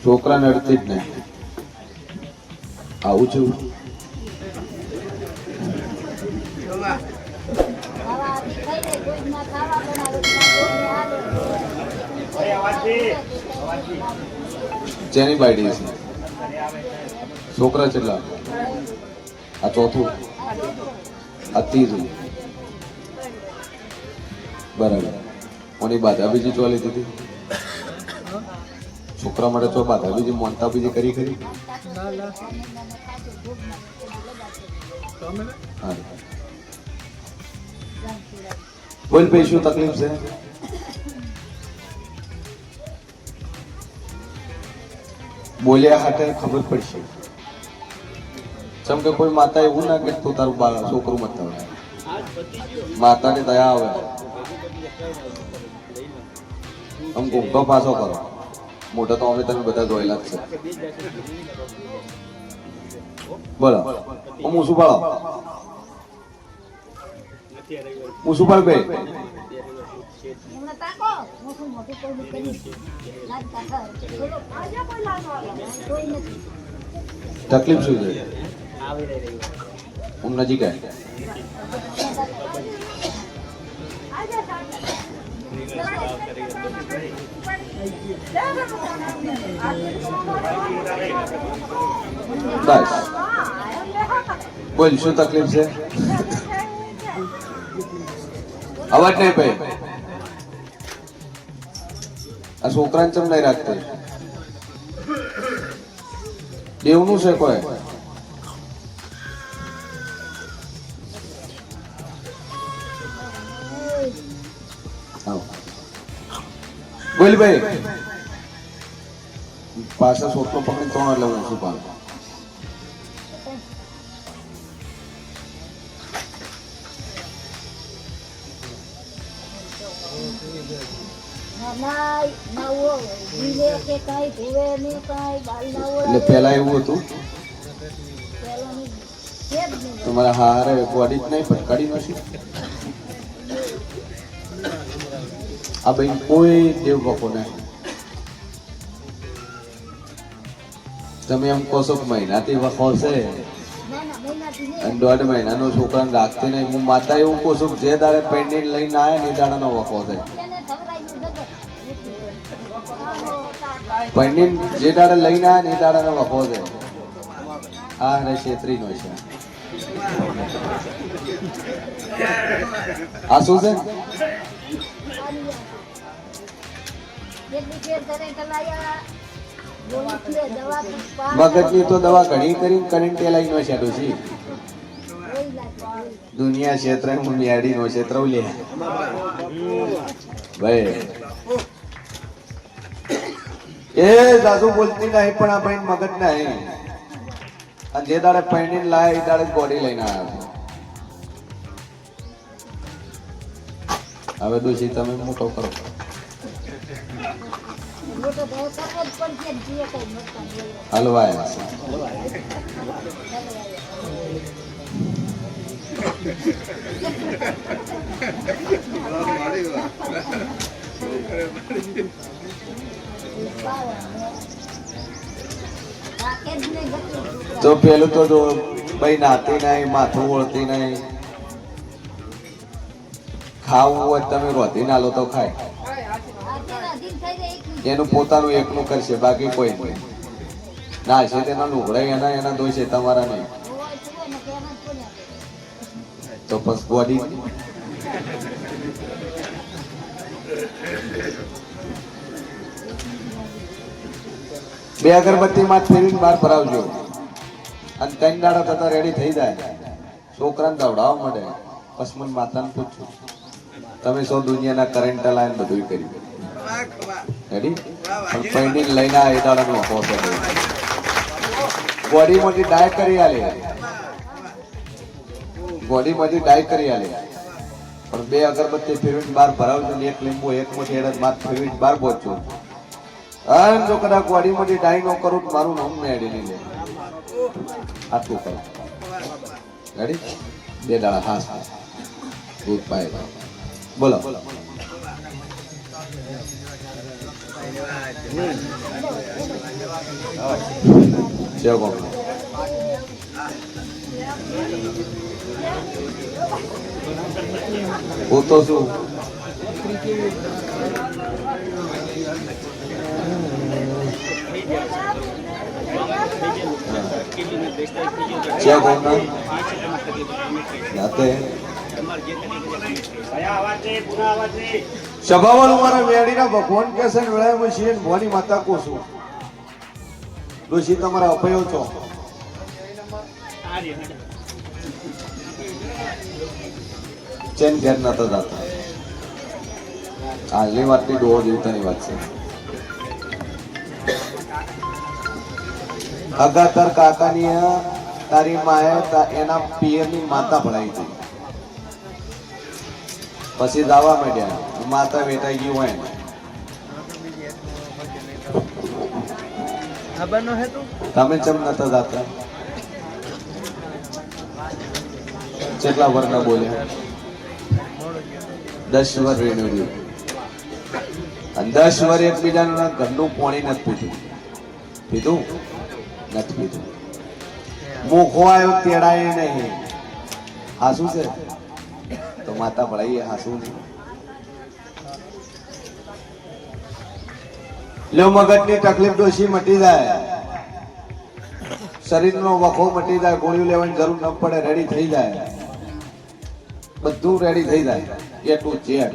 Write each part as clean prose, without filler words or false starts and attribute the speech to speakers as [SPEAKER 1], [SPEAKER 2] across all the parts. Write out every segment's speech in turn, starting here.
[SPEAKER 1] છોકરા નડતી જ નહીં. આવું છું જેની બાયડી છે. છોકરા કેટલા? આ ચોથું, આ ત્રીજું. બરાબર. કોની બાધા બીજી ચો લીધી હતી? છોકરા માટે ચો બાધા બીજી મોનતા બીજી કરી ખરી? બોલ ભાઈ, શું તકલીફ છે? બોલ્યા હાટે ખબર પડશે. જેમ કે કોઈ માતા એવું ના કે તું તારું છોકરું મત આવે, માતાને દયા આવે. આમ ઘૂમતો પાછો કરો. મોટા તો અમે તમે બધા જોયેલા જ છે. બોલો, હું શું પાડો? હું શું પાડ ભાઈ? તકલીફ શું છે? હું નજીક આવી. બસ બોલ, શું તકલીફ છે? અવાજ નહીં ભાઈ. આ છોકરાને ચમ નહીં રાખતી? દેવનું છે કોઈ? બોલ ભાઈ. પાછા છોકરો પકડી ત્રણ એટલે હું શું પાડું? એટલે પેલા એવું હતું તમારા હારે બોડી જ નહીં ફટકાડી નથી. આ ભાઈ કોઈ દેવ બકો નહીં. તમે એમ કહો છો મહિનાથી વખો છે અને 1.5 મહિનાનો છોકરાને રાખતી નહીં. હું માતા એવું કહું છું જે દાડે પેન્ડિંગ લઈને આવ્યા ને દાડાનો વખો છે. પેન્ડિંગ જે દાડે લઈને આવ્યા ને દાડાનો વખો છે. આ રે છેત્રીનો છે. આ શું છે? મગજની તો દવા ઘણી કરી કરંટ લાઈનો છે. દુનિયા ક્ષેત્ર હું ન્યાડી નો ક્ષેત્ર લે ભાઈ. એ સાસુ બોલતી નહીં પણ આ ભાઈ મગજ નહીં. અને જે દાડે પૈણી લાય એ દાડે બોડી લઈને આવ્યા. હવે દોશી તમે મોટો કરો. હલવાય તો પેલું તો ભાઈ નાતી નહીં, માથું ઓળતી નહીં. ખાવું હોય તમે રોધી ના લો તો ખાય. એનું પોતાનું એકનું કરશે, બાકી કોઈ નહીં. ના છે તેના લુગડા એના દોષે તમારા નહીં. તો બસ બોડી બે અગરબત્તી માં ફેરીને બહાર ભરાવજો. અને 3 દાડા થતા રેડી થઈ જાય. છોકરાને દવડાવવા મળે. પસમન માતાને પૂછું તમે સૌ દુનિયાના કરંટ લાઈન બધું કર્યું રેડી. પણ પેન્ડિંગ લઈને આ એ દાડાનો વખો છે. બોડીમાંથી ડાય કરી આલે. બોડીમાંથી ડાય કરી આલે. પણ 2 અગરબત્તી ફેરવીને બહાર ભરાવજો ને 1 લીંબુ 1 મુઠ્ઠી એડ માથ ફેરવીને બહાર પહોંચજો. અને જો કદાચ બોડીમાંથી ડાય ન કરું તો મારું નામ મેં એડી નહીં લે. આટલું કરો રેડી. 2 દાડા હાસ દૂધ પાય બોલો. જય ગો. હું તો શું क्या बोलना जाते સભાવાળો મારા વેડીના ભગવાન કે છે વેળામાં છીએ ભવાની માતા કો છું ઋષિ તમારા અપયો છો ચેન ઘેર નતા જતા હાલની વાતની ડોહો દેવતાની વાત છે અગાતર કાકાની તારી માએ એના પિયરની માતા ભણાવી હતી પછી દાવા માંડ્યા માતા વેટાઈ ગઈ હોય તમે ચમ નતા જાતા કેટલા વર્ષના બોલ્યા 10 વર્ષ રેણ્યું અને 10 વર્ષ એકબીજાના ઘરનું પાણી નથી પીધું નથી પીધું મુખો આવ્યો તેડાય નહીં હાસુ છે તો માતા ભળાઈએ હાસુ નહીં લો મગજની તકલીફ ડોશી મટી જાય શરીરનો વખો મટી જાય ગોળીઓ લેવાની જરૂર ન પડે રેડી થઈ જાય બધું રેડી થઈ જાય એટલું ચેક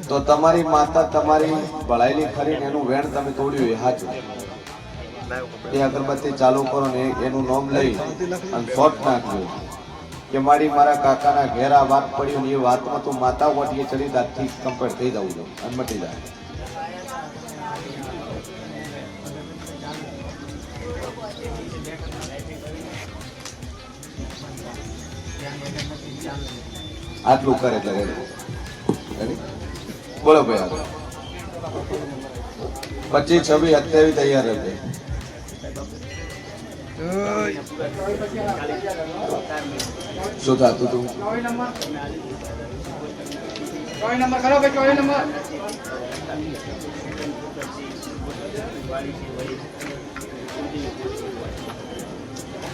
[SPEAKER 1] તો તમારી માતા તમારી ભળાયેલી ખરી એનું વેણ તમે તોડ્યું એ સાચું એ અગરબત્તી ચાલુ કરો ને એનું નામ લઈ અને શોટ નાખજો કે મારા કાકાના ઘેરા વાત પડ્યું ને એ વાતમાં તું માતા વટીએ ચડી દાંતથી કમ્પ્લીટ થઈ જવું જો અને મટી જાય આટલું કરે એટલે બોલો ભાઈ 25, 26, 27 તૈયાર રહેશે શું થતું તું
[SPEAKER 2] 24 નંબર કરો ભાઈ 24 નંબર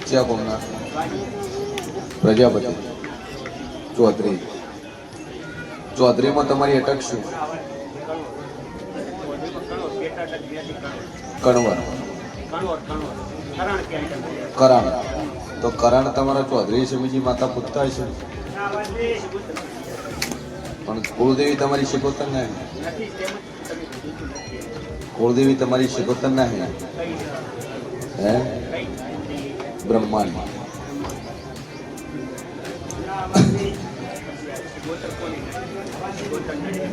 [SPEAKER 1] ક્યાં કોમના પ્રજાપતિ ચૌધરીમાં તમારી અટક શું કણવર કરણ તો કરણ તમારા ચૌધરી છે બીજી માતા પૂછતા હશે પણ કુળદેવી તમારી શિકોતર ના કુળદેવી તમારી શિકોતર ના હે બ્રહ્માંડ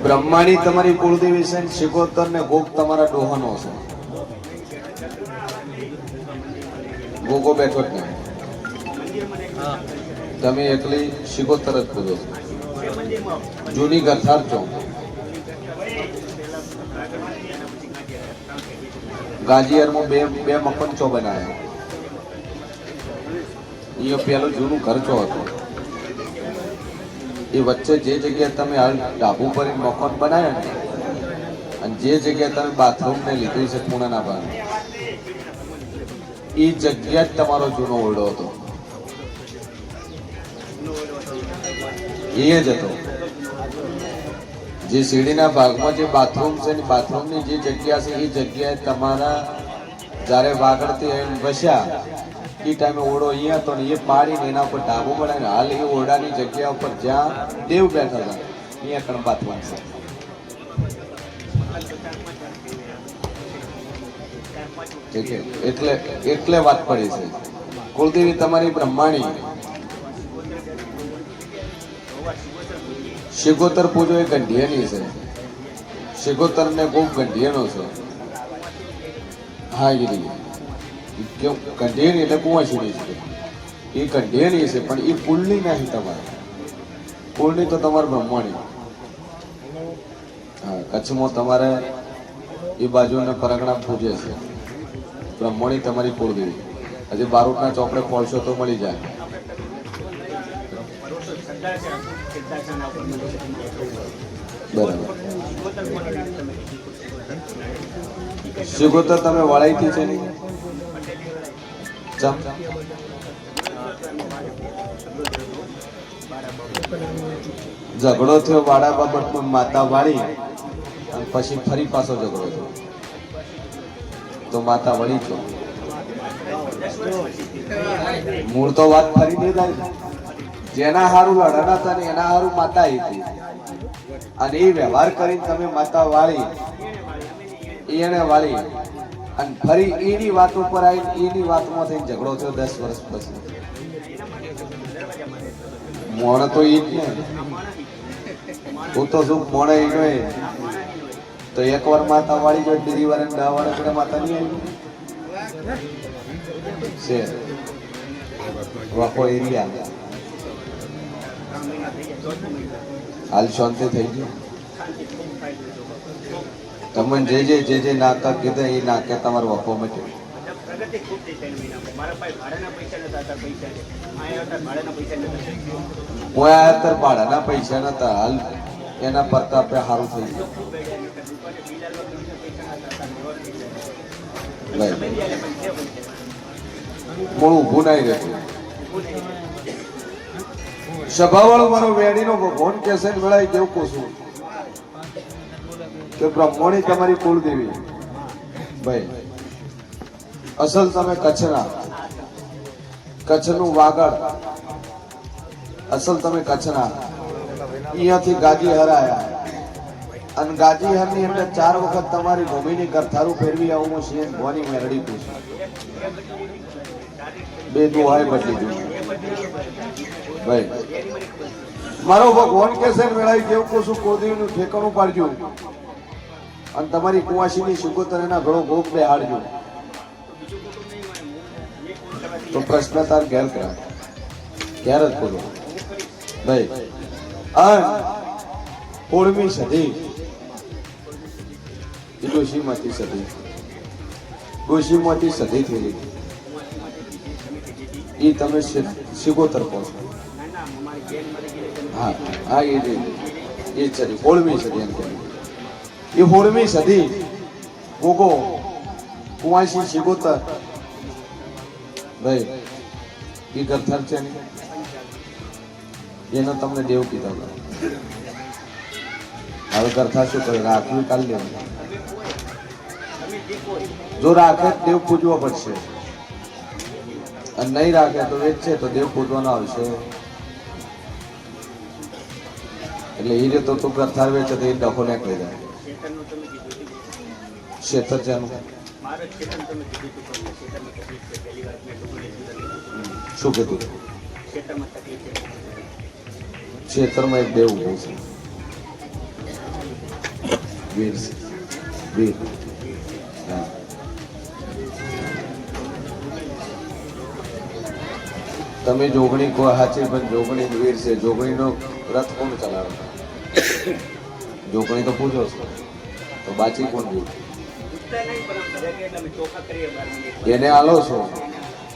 [SPEAKER 1] બ્રહ્માણી તમારી કુળદેવી છે શિકોતર ને ગોગ તમારા ડોહનો છે ગોગો બેઠો જ નહીં તમે એકલી શિકોતર જ પૂજો છો જૂની ગથાર છો ગાજીયારમાં બે મકનચો બનાવ્યા એ પેલું જૂનું ઘર ચો હતો એ વચ્ચે જે જગ્યાએ તમે હાલ ડાબુ પર મકાન બનાવ્યા ને અને જે જગ્યાએ તમે બાથરૂમ ને લીધું છે પૂર્ણના ભાગ એ જગ્યા જ તમારો જૂનો ઓરડો હતો એ જ હતો જે સીડીના ભાગમાં જે બાથરૂમ છે ને બાથરૂમની જે જગ્યા છે એ જગ્યાએ તમારા જ્યારે વાગડથી વસ્યા એ ટાઈમે ઓરડો અહીંયા હતો ને એ પાડીને એના ઉપર ઢાબો બનાવીને હાલ એ ઓરડાની જગ્યા ઉપર જ્યાં દેવ બેઠા હતા અહીંયા કણ બાથરૂમ છે એટલે વાત પડી છે કુળદેવી તમારી બ્રહ્માણી શિકોતર પૂજો એ ગંઢિયાની છે શિકોતર ને બહુ ગંઢિયાનો છે હા એ ગંઢિયાની એટલે કુંવાસીની છે એ ગંઢિયાની છે પણ એ પુલની નહીં તમારે પુલની તો તમારે બ્રહ્માણી હા કચ્છમાં તમારે એ બાજુને પરગણા પૂજે છે બ્રહ્મણી તમારી કુળદેવી હજી બારોટના ચોપડે ખોલશો તો મળી જાય બરાબર. સિગોતર તમે વળાઈથી છે ને ચમ ઝઘડો થયો વાડા બાબતમાં માતા વાળી અને પછી ફરી પાછો ઝઘડો થયો તો માતા વળી છો મૂળ તો વાત ફરી દે જાય જેના હારું લડના હતા ને એના હારું માતા હતી અને એ વ્યવહાર કરીને તમે માતા વાળી એને વાળી અને ફરી એની વાત ઉપર આવીને એની વાતમાં થઈને ઝઘડો થયો 10 વર્ષ પછી મોણ તો ઈ જ ને હું તો શું મોણે ઈનો તો એકવાર માતા વાળી જો બીજી વાર 10 વર્ષ પડે માતા નહીં આવી છે વાકો એરિયા હાલ શાંતિ થઈ ગઈ તમને જે નાકા કીધા એ નાકે તમારો વફો મટ્યો ભાડાના પૈસા નતા હાલ એના પ્રતાપે સારું થઈ ગયું મૂળ ઊભું નહીં રહેતું સભાવાળો મારો વેડીનો ભગવાન કેસે વેળાઈ કેવું પૂછું કે બ્રહ્મણી તમારી કુળદેવી ભાઈ અસલ તમે કચ્છનું વાગડ અસલ તમે કચ્છના અહીંયાથી ગાજી હરાયા અને ગાજી હરની અંદર 4 વખત તમારી ભૂમિની કરથારું ફેરવી આવું સિંહ ભવાની મેરડી પૂછું બે દુહાઈ બદલી દીધી ભાઈ મારો ભગવાન કેસે વેળાઈ કેવું પૂછું કુળદેવીનું ઠેકાણું પાડજો અને તમારી કુવાસીની સુગોતર એના ઘણો ભોગ બેહાડજો તો પ્રશ્ન તાર ઘેર કરાય ક્યારે જ બોલો ભાઈ અન 16મી સદી ડોશીમાંથી સદી થયેલી એ તમે સિગોતર પહોંચો હા હા એ સદી 16મી સદી એમ કહેવાય એ 16મી સદી ગોગો કુવાસી સિગોતર ભાઈ એ ગરથર છે ને એનો તમને દેવ કીધો હવે ગરથા શું કરે રાખ્યું કાલ લેવું જો રાખે દેવ પૂજવો પડશે અને નહીં રાખે તો વેચશે તો દેવ પૂજવાનો આવશે એટલે એ રીતે તું ગરથાર વેચે તો એ ડખો નીકળી જાય ક્ષેત્ર છે એનું શું કીધું ક્ષેત્રમાં એક દેવ ઉભું છે વીર હા તમે જોગણી કો હાચી પણ જોગણી વીર છે જોગણીનો રથ કોણ ચલાવે જોગણી તો પૂછો છો તો બાચી કોણ વીર એને આલો છો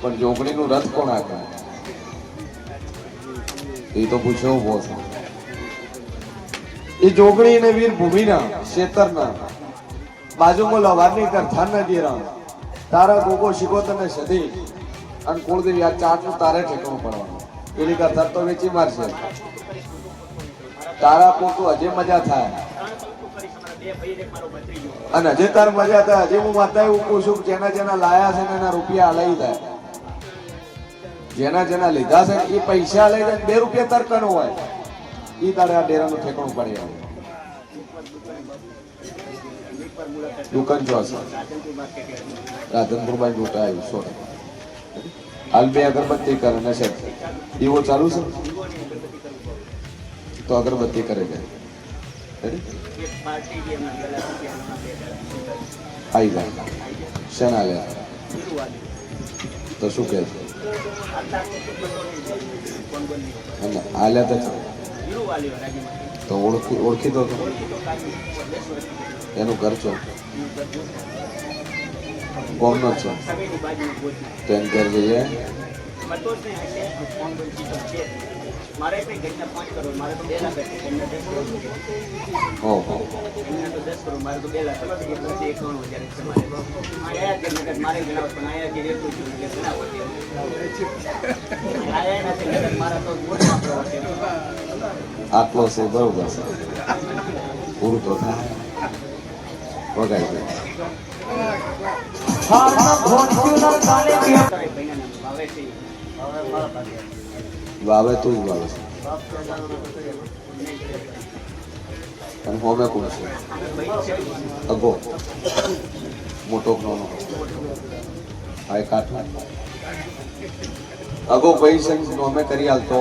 [SPEAKER 1] પણ જોગણીનું રથ કોણ હાકે એ તો પૂછ્યો ઉભો છો એ જોગણી અને વીર ભૂમિના ક્ષેત્રના બાજુમાં લવારની કરથારના દેરા તારા ગોગો શિકોતરને સદી અને કુળદેવી આ 4નું તારે ઠેકાણું પડવાનું પેલી કરથાર તો વેચી મારશે તારા પોતું હજે મજા થાય અને હજે તાર મજા થાય હજે હું માતા એવું પૂછું જેના લાયા છે એના રૂપિયા લઈ જાય જેના લીધા છે એ પૈસા લઈ જાય 2 રૂપિયા તરકણ હોય એ તારે આ ડેરાનું ઠેકાણું પડી આવે દુકાન જો હશે રાધનપુર બાજુ મોટા આવ્યું 100 હાલ 2 અગરબત્તી કરે નશે દીવો ચાલુ છે તો અગરબત્તી કરે છે આવી જાય શેના લે તો શું કહે છે આલ્યા તો ઓળખી દો એનું ઘર છો કોમનો છો તો એમ ઘર જઈએ
[SPEAKER 3] મારે કઈ ઘરના 5 કરોડ, મારે તો 2 લાખ હતી, ઘરના 10 કરોડ.
[SPEAKER 1] ઓહો
[SPEAKER 3] ઘરના તો 10 કરોડ, મારે તો 2 લાખ હતી, એટલે 51,000 છે મારે. આયા કે નગર મારે ઘણા પણ આયા કે એટલું છું એટલે ઘણા હતી. આયા નથી નગર મારા તો મોટો આંકડો છે.
[SPEAKER 1] આટલો છે બરોબર છે પૂરું તો થાય વગાઈ ગયું
[SPEAKER 3] ભાવે છે
[SPEAKER 1] વાવે તું જ વાવે છે અને હોમે કોણ છે અગો મોટો નાનો હાય કાઠ અગો પૈસા નોમે કરી હાલતો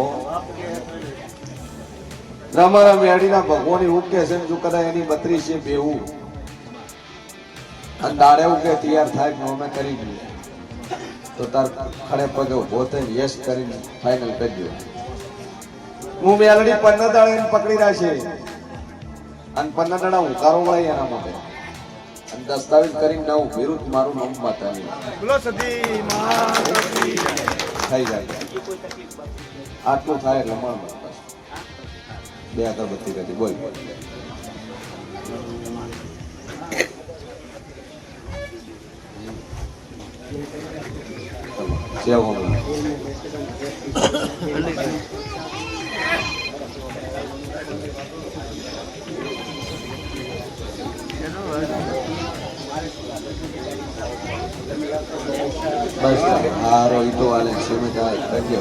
[SPEAKER 1] અમારા મેડીના ભગવાન એવું કે છે જો કદાચ એની 32 છે બેવું અને દાડે એવું કે તૈયાર થાય નોમે કરી દઉં તો તાર ખડે પગે ઉભો થઈને યશ કરીને ફાઇનલ કરી દો હું મેલડી 15 દાડે એને પકડી રાખશે અને 15 દાડા ઉકારો વળાય એના માટે અને દસ્તાવેજ કરીને નવું વિરુદ્ધ મારું નામ માતાની થઈ જાય આટલું થાય એટલે મળે બે અગરબત્તી કરી બોલ બસ હારો ઈતો વાલે છે મેં કરી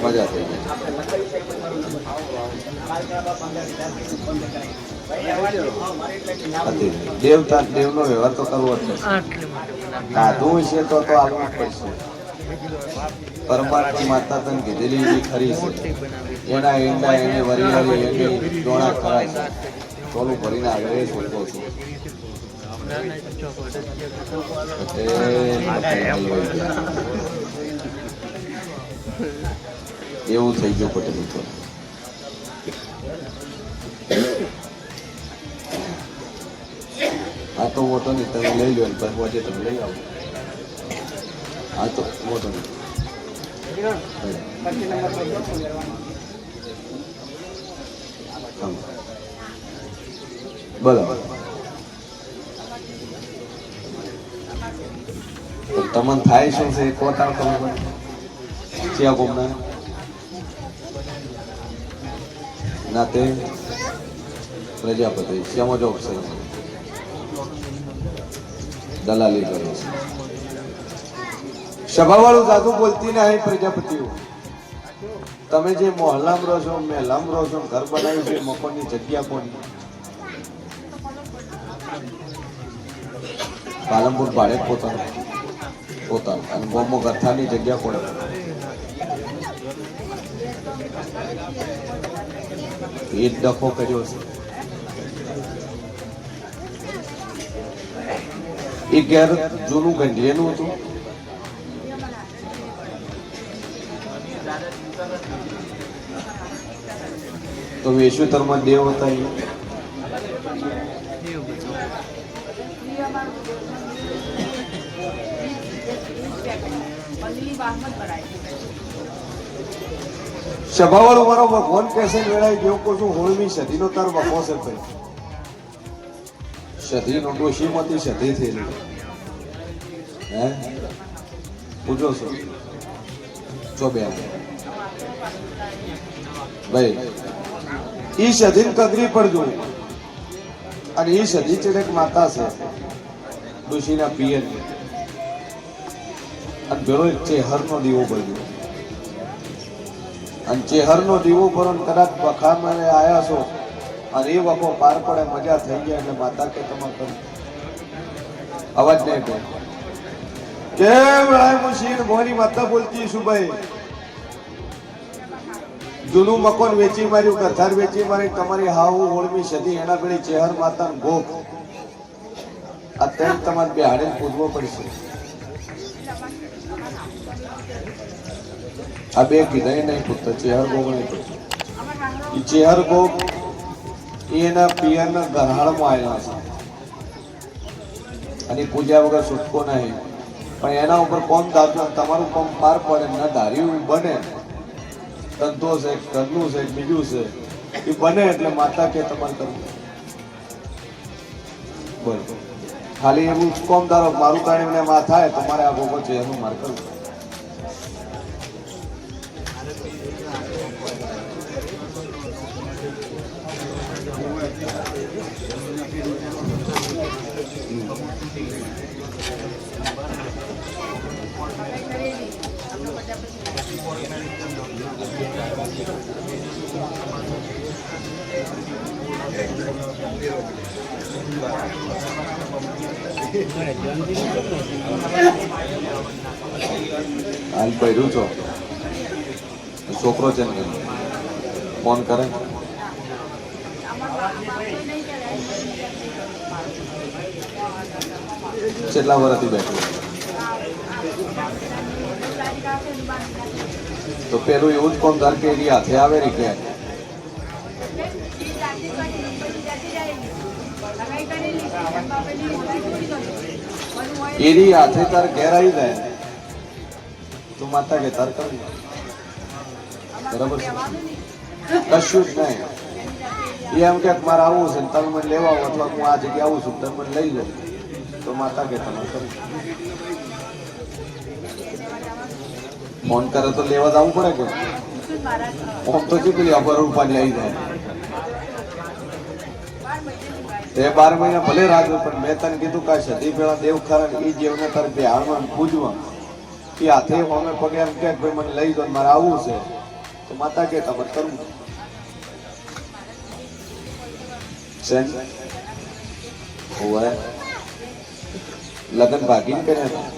[SPEAKER 1] મજા થઈ ગઈ દેવતા દેવનો વ્યવહાર તો કરવો જ છે કાધું છે તો આવવું પડશે પરમાત્મા માતા તને કીધેલી એવી ખરી છે એના ઈંડા એને વરિયાળી એની ડોળા ખરા છે ટોલું ભરીને આગળ એ શોધો છું એવું થઈ ગયું પટેલ તો આ તો મોટો નહીં તમે લઈ લો ને પછી તમે લઈ આવો આ તો મોટો નહીં બરાબર તમને થાય શું છે કોતા તમે ક્યાં ગુમના નાતે પ્રજાપતિ શ્યામો જોગ છે દલાલી કરે છે સભાવાળું સાધુ બોલતી નહીં પ્રજાપતિઓ તમે જે મોહલ્લામાં રહો છો મહેલામાં રહો છો ઘર બનાવ્યું છે મકોની જગ્યા કોની પાલનપુર ભાડે પોતાનું અને બોમ્બો ગથાની જગ્યા કોને એ ડખો કર્યો છે એ ઘેર જૂનું ગંઢિયાનું હતું તો વેશ્યુતરમાં દેવ હતા એ સભાવાળો મારો ભગવાન કેસે વેળાય જેવું કહું છું 16મી સદીનો તાર વખો છે ભાઈ સદીનો ડોશીમાંથી સદી થયેલી હે પૂછો છો ચો બે ભાઈ ઈ સદી કગરી પડજો અને ઈ સદી છે એક માતા છે ડોશીના પિયર અને ભેળો એક ચેહરનો દીવો બળ્યો અને ચેહરનો દીવો પર કદાચ બખારમાં આવ્યા છો અને એ વખો પાર પડે મજા થઈ ગયા એટલે માતા કે તમારે અવાજ નહીં કહે કેમ રાય મુશીર મોરી માતા બોલતી છું ભાઈ જૂનું મકોન વેચી માર્યું કથાર વેચી મારી તમારી હાહુ 16મી સદી એના પેલી ચેહર માતા ભોગ અત્યારે તમારે બિહાડે પૂજવો પડશે આ બે કીધા નહીં પુત્ર ચેહર ગોગ નહીં પુત્ર એ ચેહર ગોગ એના પિયરના ગરહાળમાં આવેલા છે અને પૂજા વગર છૂટકો નહીં પણ એના ઉપર કોણ ધારતું તમારું કોમ પાર પડે ન ધાર્યું બને ધંધો છે ઘરનું છે બીજું છે એ બને એટલે માતા કે તમારે કરવું બોલો ખાલી એવું કોમ ધારો મારું કાઢીને માં થાય તમારે આ ભોગો છે એનું મારે કરવું હાલ પહેર્યું છો છોકરો છે ને ફોન કરે કેટલા વર્ષથી બેઠું તો પેલું એવું જ કોમ ધાર કે એની હાથે આવે રી કે એની હાથે તાર ઘેર આવી જાય તું માતા કે તાર કરી બરાબર છે કશું જ નહીં એ એમ કે મારે આવું છે તમે મને લેવા આવો અથવા હું આ જગ્યાએ આવું છું તમે મને લઈ લો તો માતા કે તમારે કરી ફોન કરે તો લેવા જવું પડે કે ફોન તો ચૂકી અપર રૂપાની આવી જાય તે 12 મહિના ભલે રાખ્યો પણ મેં તને કીધું કે સદી પેલા દેવ ખરા એ જીવને તારે ધ્યાનમાં પૂજવા કે હાથે અમે પગે એમ કે ભાઈ મને લઈ જાઓ મારે આવવું છે તો માતા કે તમારે કરવું સેન હોય લગ્ન ભાગીને કર્યા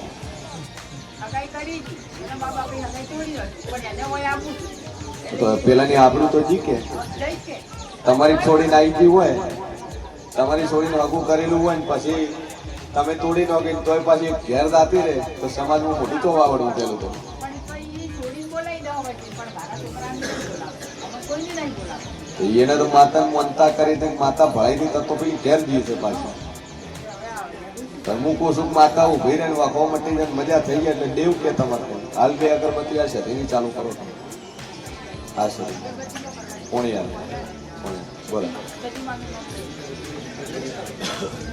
[SPEAKER 1] તો પેલાની આબરૂ તો જી કે તમારી છોડીને આવી હોય તમારી છોડીને હગું કરેલું હોય ને પછી તમે તોડી નાખી તોય પાછી ઘેર દાતી રહે તો સમાજમાં મોટું તો વાવડવું પેલું તો એને તો માતા મનતા કરી દે માતા ભળાઈ દી તો પછી ઘેર જઈએ છે પાછું હું કોશું માતા ઉભી રહે વાખો મટી જાય મજા થઈ જાય એટલે દેવ કે તમારે હાલ બે અગરબત્તી આ છે એની ચાલુ કરો હા સર કોણી યાર બોલો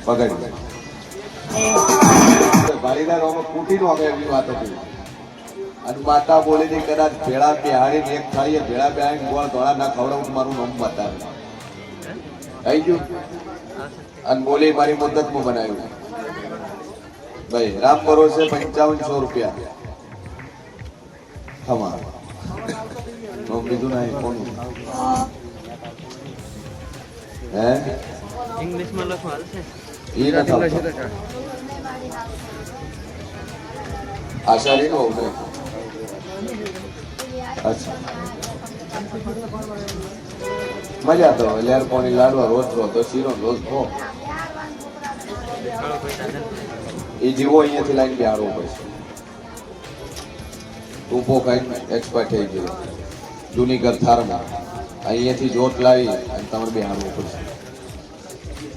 [SPEAKER 1] પકડી ભારીદાર કૂટી નો હવે એવી વાત હતી અને માતા બોલી હતી કદાચ ભેળા બિહાડીને એક થાળીએ ભેળા બિહાડીને ગોળ ધોળા ના ખવડાવું મારું નામ બતાવે થઈ ગયું અને બોલી મારી મુદ્દતમાં બનાવ્યું ભાઈ રામ ભરોસે 5500 રૂપિયા ખમા નોમ લીધું ના કોનું હે
[SPEAKER 4] ઇંગ્લિશમાં લખવાનું છે
[SPEAKER 1] એ નથી આશારી નો ને અચ્છા મજા તો લેર પાણી લાડવા રોજ તો શીરો રોજ ખો એ જીવો અહીંયાથી લાઈન બિહાડવો પડશે ટૂંપો ખાઈને એક્સપાયર થઈ ગયો જૂની ગરથારમાં અહીંયાથી જોટ લાવી અને તમારે બિહાડવું પડશે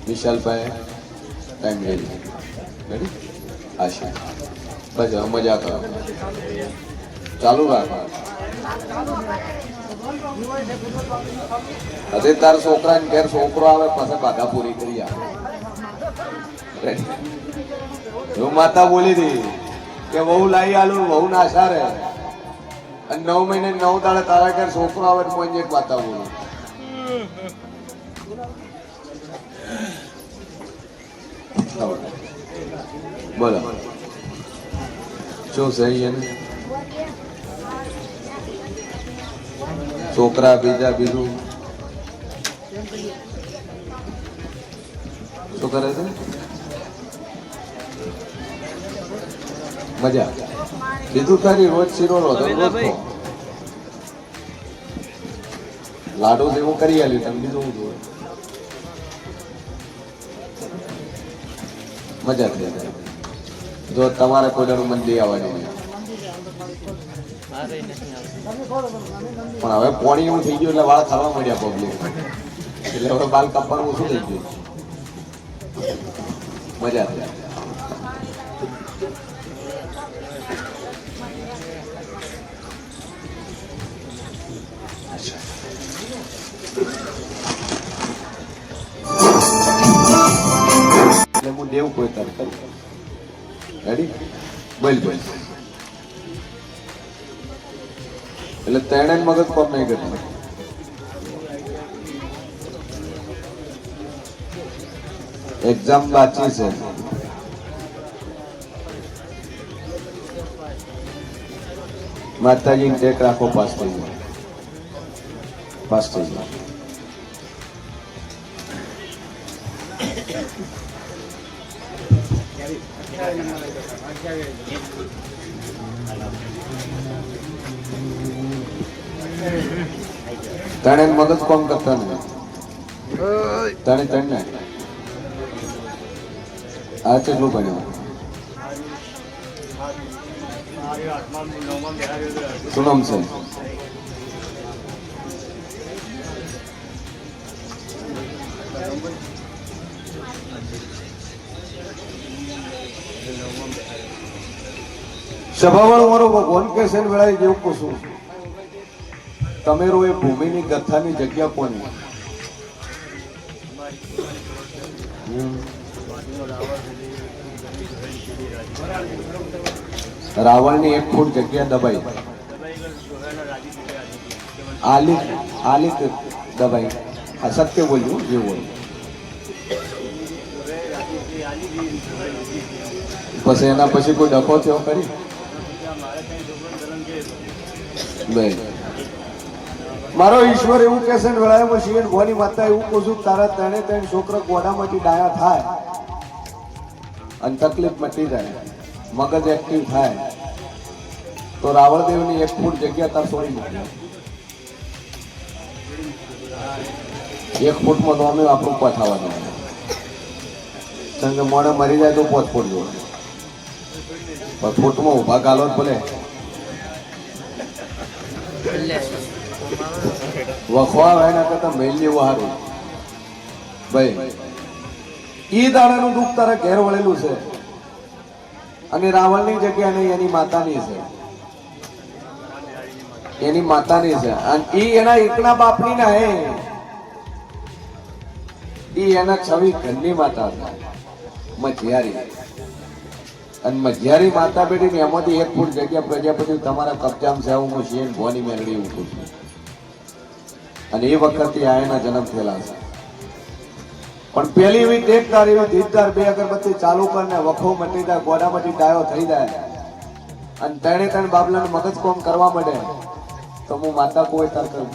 [SPEAKER 1] વિશાલભાઈ ટાઈમ લઈ રેડી આશા બસ હવે મજા કરો ચાલુ રાખો હજે તાર છોકરા ને ઘેર છોકરો આવે પછી બાધા પૂરી કરી આવે હું માતા બોલી હતી કે વહુ લાવી આલું વહુ ના આશા રે અને 9 મહિને 9 દાડે તારા ઘેર છોકરો આવે મોઈ એક માતા બોલું બોલો શું સહી એને છોકરા બીજા બીજું શું કરે છે મજા બીજું ખરી રોજ શીરો રોજ લાડુ જેવું કરી આલ્યું તમે બીજું હું જોયું મજા થઈ જાય જો તમારે કોઈ દર મંદી આવવાની નહીં પણ હવે પોણી એવું થઈ ગયું એટલે વાળ ખાવા મળ્યા પબ્લિક એટલે હવે બાલ કાપવાનું ઓછું થઈ ગયું મજા થઈ એટલે હું દેવ કોઈ તાર કરું રેડી બોલ બોલ એટલે તેણે મગજ કોમ નહીં કરતું એક્ઝામ બાકી છે માતાજી ટેક રાખો પાસ થઈ જાય પાસ થઈ જાય તને મગજ કોમ કરતા નહીં તને તને આ કેટલું ભણ્યું શું નામ છે સભાવાળો મારો ભગવાન કે છે વેળાએ જેવું પૂછું તમેરો એ ભૂમિની ગથાની જગ્યા કોની રાવણની 1 ફૂટ જગ્યા દબાઈ આલિક દબાઈ અસત્ય બોલ્યું જે બોલ્યું પછી એના પછી કોઈ ડખો થયો કરી મારો ઈશ્વર એવું કે છે વેળાએ શિવન ભવાની માતા એવું પૂછું તારા ત્રણે છોકરા ગોડામાંથી ડાયા થાય અને તકલીફ મટી જાય મગજ એક્ટિવ થાય તો રાવણદેવની 1 ફૂટ જગ્યા તાર છોડી મૂકે 1 ફૂટમાં તો અમે આપણું પથાવાનું કારણ કે મોડે મરી જાય તો 5 ફૂટ જોડે પણ ફૂટમાં ઉભા ગાલો ભલે વખવા એના કરતા મેલ જેવું સારું ભાઈ ઈ દાડાનું દુઃખ તારા ઘેર વળેલું છે અને રાવણની જગ્યા નહીં એની માતાની છે એની માતાની છે અને ઈ એના એકના બાપની ના હે ઈ એના 26 ઘરની માતા છે મજિયારી અને મજિયારી માતા બેટી ને એમાંથી 1 ફૂટ જગ્યા પ્રજાપતિ તમારા કબજામાં છે આવું હું શિયન ભવાની મેળવી એવું કહું છું અને એ વખતથી આયના જન્મ થયેલા છે પણ પેલી એવી ટેકદાર એવી ધીરદાર 2 અગરબત્તી ચાલુ કરીને વખો મટી જાય ગોડામાંથી ડાયો થઈ જાય અને ત્રણે બાબલાનું મગજ કોમ કરવા માંડે તો હું માતા કોઈ તાર કરું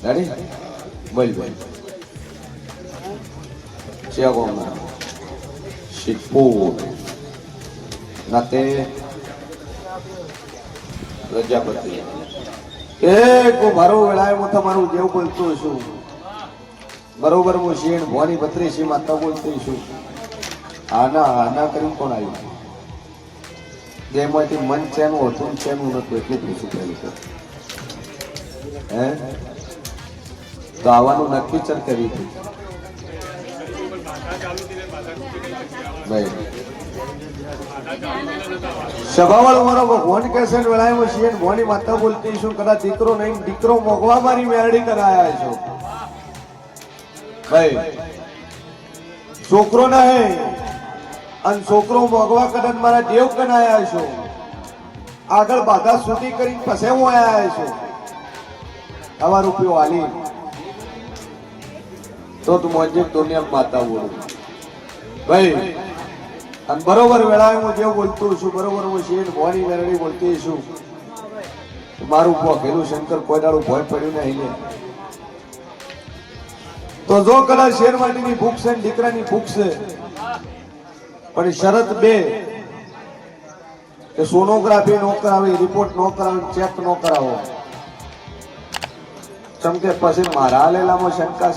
[SPEAKER 1] રેડી બોલ બોલ ચેગોમાં શિવપુર નાતે પ્રજાપતિ એ કો મારો વેળાએ હું તમારું જેવું બોલતું છું બરોબર હું શેણ ભવાની 32 માતા બોલતી છું આના કરી કોણ આવ્યું જેમાંથી મન ચેનું હતું ચેનું નતું એટલું પૂછું પહેલું હે તો આવવાનું નક્કી ચર કરી હતી સભાવાળો મારો ભગવાન કે છે વેળાએ હું શિયન ભવાની માતા બોલતી છું કદાચ દીકરો નહીં દીકરો મોગવા મારી મેરડી કરાયા છો ભાઈ છોકરો ના હે અને છોકરો મોગવા કદાચ મારા દેવ કનાયા છો આગળ બાધા સુધી કરીને પછી હું આયા છો આવા રૂપિયો આલી તો તું મોજે દુનિયા માતા બોલું ભાઈ અને બરોબર વેળાએ હું જેવું બોલતું છું બરોબર હું શિયન ભવાની મેરડી બોલતી છું મારું ભોગેલું શંકર કોઈ દાડું ભોય પડ્યું નહીં તો જો કદાચ શેર માટીની ભૂખ છે દીકરાની ભૂખ છે પણ શરત 2 કે સોનોગ્રાફી નો કરાવે રિપોર્ટ નો કરાવે ચેક નો કરાવો ચમકે પછી મારા લેલામાં શંકા